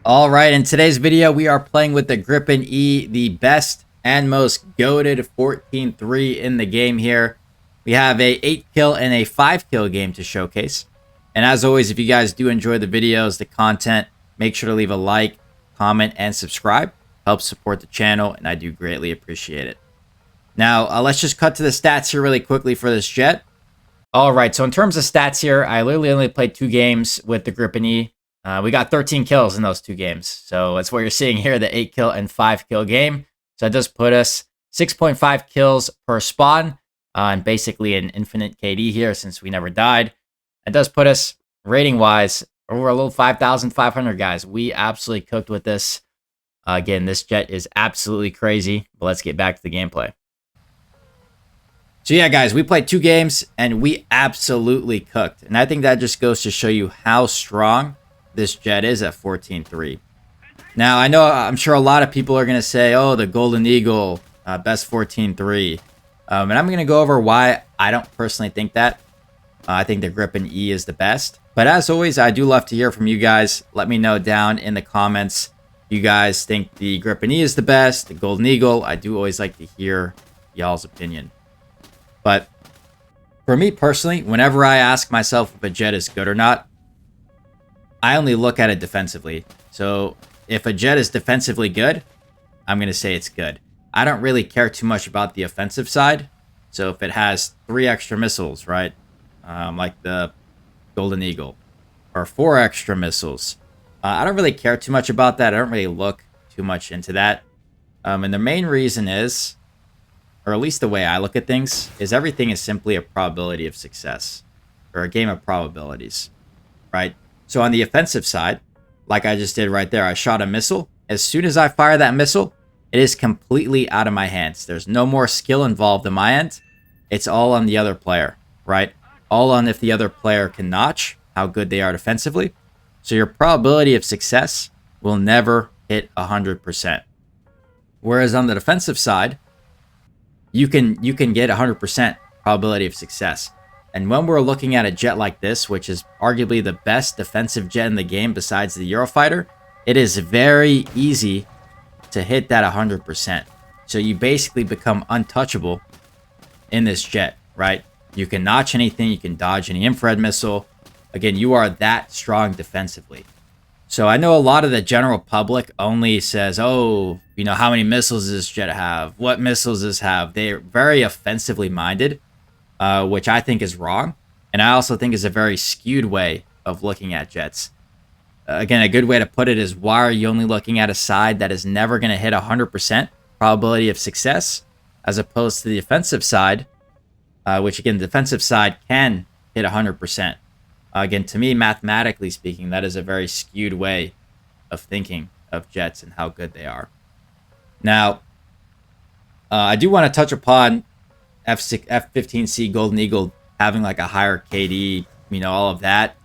All right, in today's video, we are playing with the Gripen E, the best and most goated 14-3 in the game here. We have a 8 kill and a 5 kill game to showcase. And as always, if you guys do enjoy the videos, the content, make sure to leave a like, comment, and subscribe. Helps support the channel, and I do greatly appreciate it. Now, let's just cut to the stats here really quickly for this jet. All right, so in terms of stats here, I literally only played 2 games with the Gripen E. We got 13 kills in those 2 games. So that's what you're seeing here, the 8 kill and 5 kill game. So that does put us 6.5 kills per spawn, and basically an infinite KD here since we never died. It does put us, rating-wise, over a little 5,500, guys. We absolutely cooked with this. Again, this jet is absolutely crazy, but let's get back to the gameplay. So yeah, guys, we played 2 games, and we absolutely cooked. And I think that just goes to show you how strong this jet is at 14-3. Now, I'm sure a lot of people are going to say, oh, the Golden Eagle, best 14-3. And I'm going to go over why I don't personally think that. I think the Gripen E is the best. But as always, I do love to hear from you guys. Let me know down in the comments. You guys think the Gripen E is the best, the Golden Eagle. I do always like to hear y'all's opinion. But for me personally, whenever I ask myself if a jet is good or not, I only look at it defensively. So if a jet is defensively good, I'm going to say it's good. I don't really care too much about the offensive side. So if it has 3 extra missiles, right? Like the Golden Eagle, or 4 extra missiles. I don't really care too much about that. I don't really look too much into that. And the main reason is, or at least the way I look at things, is everything is simply a probability of success, or a game of probabilities, right? So on the offensive side, like I just did right there, I shot a missile. As soon as I fire that missile, it is completely out of my hands. There's no more skill involved on my end. It's all on the other player, right? All on if the other player can notch, how good they are defensively. So your probability of success will never hit 100%. Whereas on the defensive side, you can get 100% probability of success. And when we're looking at a jet like this, which is arguably the best defensive jet in the game besides the Eurofighter, it is very easy to hit that 100%. So you basically become untouchable in this jet, right? You can notch anything, you can dodge any infrared missile. Again, you are that strong defensively. So I know a lot of the general public only says, oh, how many missiles does this jet have? What missiles does this have? They're very offensively minded. Which I think is wrong. And I also think is a very skewed way of looking at jets. Again, a good way to put it is, why are you only looking at a side that is never going to hit 100% probability of success, as opposed to the offensive side, which again, the defensive side can hit 100%. Again, to me, mathematically speaking, that is a very skewed way of thinking of jets and how good they are. Now, I do want to touch upon F-15C Golden Eagle having like a higher KD, all of that.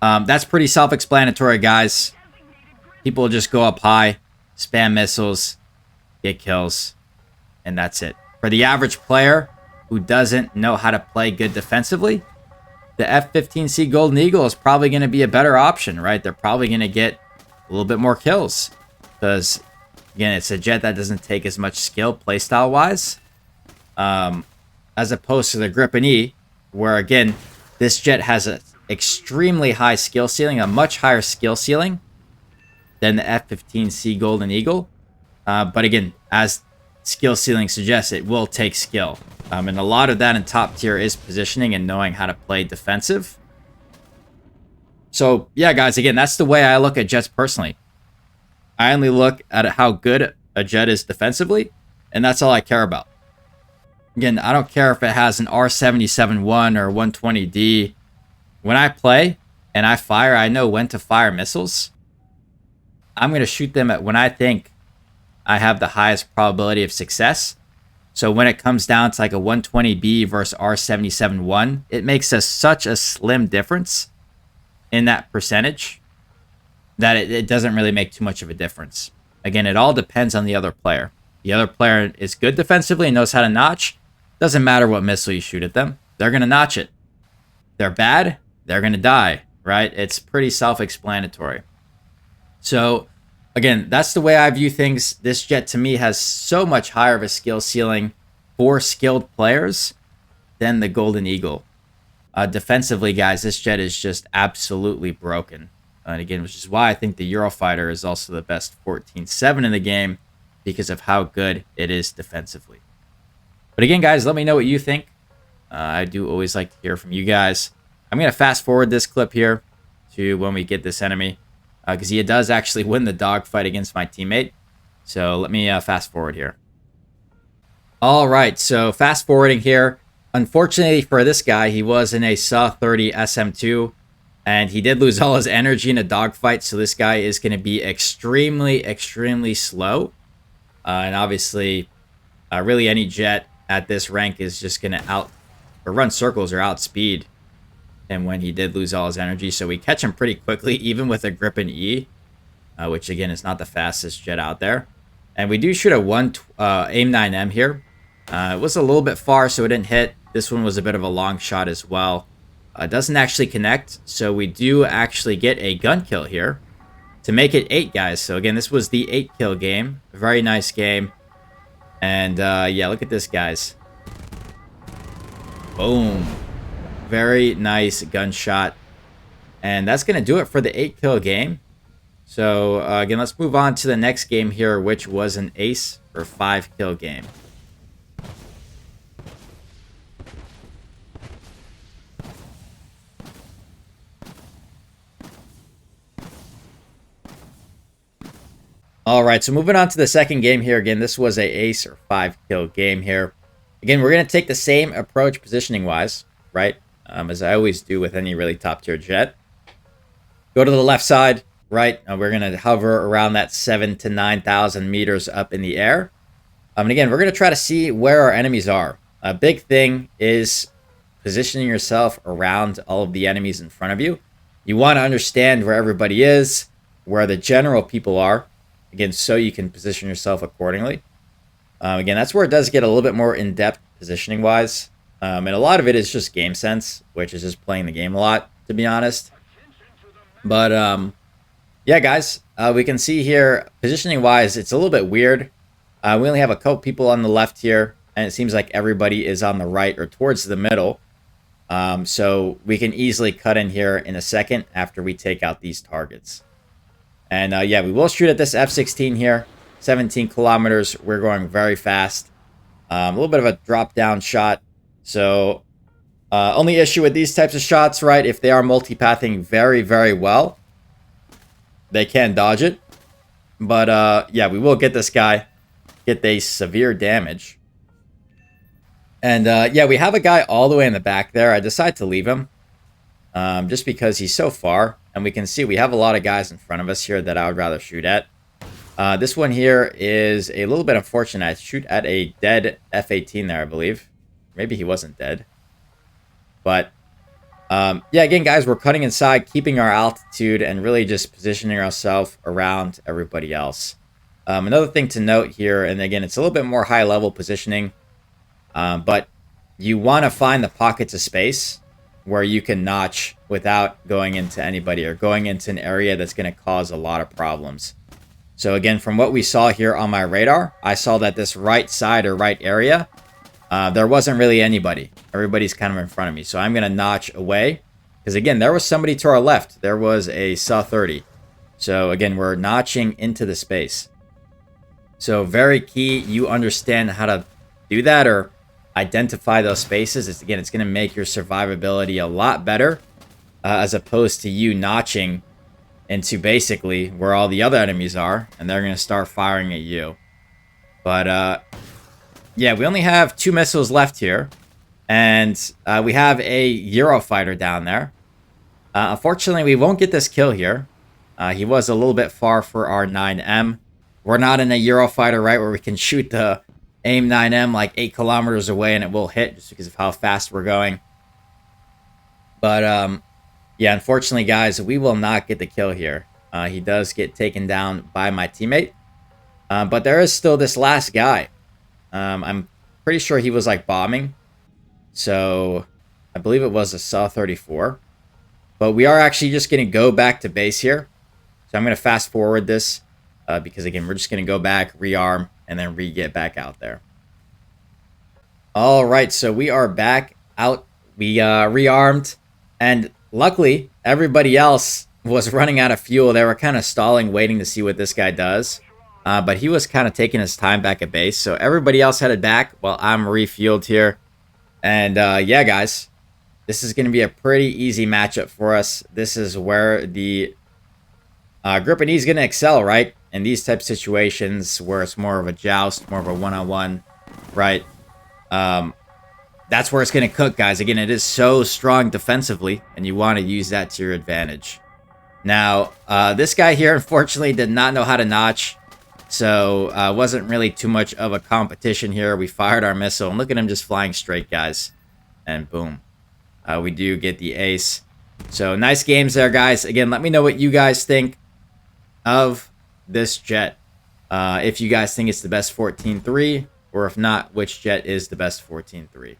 That's pretty self-explanatory, guys. People just go up high, spam missiles, get kills, and that's it. For the average player who doesn't know how to play good defensively, the F-15C Golden Eagle is probably going to be a better option, right? They're probably going to get a little bit more kills because, again, it's a jet that doesn't take as much skill playstyle-wise. As opposed to the Gripen E, where again, this jet has an extremely high skill ceiling, a much higher skill ceiling than the F-15C Golden Eagle. But again, as skill ceiling suggests, it will take skill. And a lot of that in top tier is positioning and knowing how to play defensive. So yeah, guys, again, that's the way I look at jets personally. I only look at how good a jet is defensively, and that's all I care about. Again, I don't care if it has an R77-1 or 120D. When I play and I fire, I know when to fire missiles. I'm going to shoot them at when I think I have the highest probability of success. So when it comes down to like a 120B versus R77-1, it makes such a slim difference in that percentage that it doesn't really make too much of a difference. Again, it all depends on the other player. The other player is good defensively and knows how to notch. Doesn't matter what missile you shoot at them. They're going to notch it. They're bad. They're going to die, right? It's pretty self-explanatory. So Again, that's the way I view things. This jet to me has so much higher of a skill ceiling for skilled players than the Golden Eagle. Defensively, guys, this jet is just absolutely broken. And again, which is why I think the Eurofighter is also the best 14-7 in the game because of how good it is defensively. But again, guys, let me know what you think. I do always like to hear from you guys. I'm going to fast forward this clip here to when we get this enemy because he does actually win the dogfight against my teammate. So let me fast forward here. All right, so fast forwarding here. Unfortunately for this guy, he was in a SA-30 SM2, and he did lose all his energy in a dogfight, so this guy is going to be extremely, extremely slow. And obviously, really any jet at this rank is just going to run circles or outspeed him when he did lose all his energy. So we catch him pretty quickly, even with a Gripen E, which again is not the fastest jet out there. And we do shoot a AIM-9M here. It was a little bit far, so it didn't hit. This one was a bit of a long shot as well. Doesn't actually connect, so we do actually get a gun kill here to make it 8, guys. So again, this was the 8-kill game. Very nice game. And yeah, look at this, guys. Boom. Very nice gunshot. And that's going to do it for the 8-kill game. So again, let's move on to the next game here, which was an ace or 5-kill game. All right, so moving on to the second game here. Again, this was a ace or 5-kill game here. Again, we're going to take the same approach positioning-wise, right? As I always do with any really top-tier jet. Go to the left side, right? We're going to hover around that 7,000 to 9,000 meters up in the air. And again, we're going to try to see where our enemies are. A big thing is positioning yourself around all of the enemies in front of you. You want to understand where everybody is, where the general people are. Again, so you can position yourself accordingly. Again, that's where it does get a little bit more in-depth positioning-wise. And a lot of it is just game sense, which is just playing the game a lot, to be honest. But, yeah, guys, we can see here, positioning-wise, it's a little bit weird. We only have a couple people on the left here, and it seems like everybody is on the right or towards the middle. So we can easily cut in here in a second after we take out these targets. And yeah, we will shoot at this F-16 here. 17 kilometers. We're going very fast. A little bit of a drop-down shot. So, only issue with these types of shots, right, if they are multipathing very, very well, they can dodge it. But, yeah, we will get this guy. Get a severe damage. And, yeah, we have a guy all the way in the back there. I decided to leave him. Just because he's so far. And we can see we have a lot of guys in front of us here that I would rather shoot at. This one here is a little bit unfortunate. I shoot at a dead F-18 there, I believe. Maybe he wasn't dead. But, yeah, again, guys, we're cutting inside, keeping our altitude, and really just positioning ourselves around everybody else. Another thing to note here, and again, it's a little bit more high-level positioning, but you want to find the pockets of space where you can notch without going into anybody or going into an area that's going to cause a lot of problems. So again, from what we saw here on my radar, I saw that this right side or right area, there wasn't really anybody. Everybody's kind of in front of me. So I'm going to notch away. Because again, there was somebody to our left. There was a SA-30. So again, we're notching into the space. So very key, you understand how to do that or identify those spaces. It's going to make your survivability a lot better as opposed to you notching into basically where all the other enemies are, and they're going to start firing at you. But, yeah, we only have 2 missiles left here, and we have a Eurofighter down there. Unfortunately, we won't get this kill here. He was a little bit far for our 9M. We're not in a Eurofighter, right, where we can shoot the AIM-9M like 8 kilometers away and it will hit just because of how fast we're going. But, yeah, unfortunately, guys, we will not get the kill here. He does get taken down by my teammate. But there is still this last guy. I'm pretty sure he was, like, bombing. So, I believe it was a SA-34. But we are actually just going to go back to base here. So, I'm going to fast forward this. because again, we're just going to go back, rearm, and then get back out there. All right, so we are back out. We rearmed, and luckily, everybody else was running out of fuel. They were kind of stalling, waiting to see what this guy does. But he was kind of taking his time back at base. So everybody else headed back while I'm refueled here. And yeah, guys, this is going to be a pretty easy matchup for us. This is where the Gripen E is going to excel, right? In these type of situations where it's more of a joust, more of a one-on-one, right? That's where it's going to cook, guys. Again, it is so strong defensively, and you want to use that to your advantage. Now, this guy here, unfortunately, did not know how to notch. So, wasn't really too much of a competition here. We fired our missile, and look at him just flying straight, guys. And boom. We do get the ace. So, nice games there, guys. Again, let me know what you guys think of this jet. If you guys think it's the best 14-3, or if not, which jet is the best 14-3.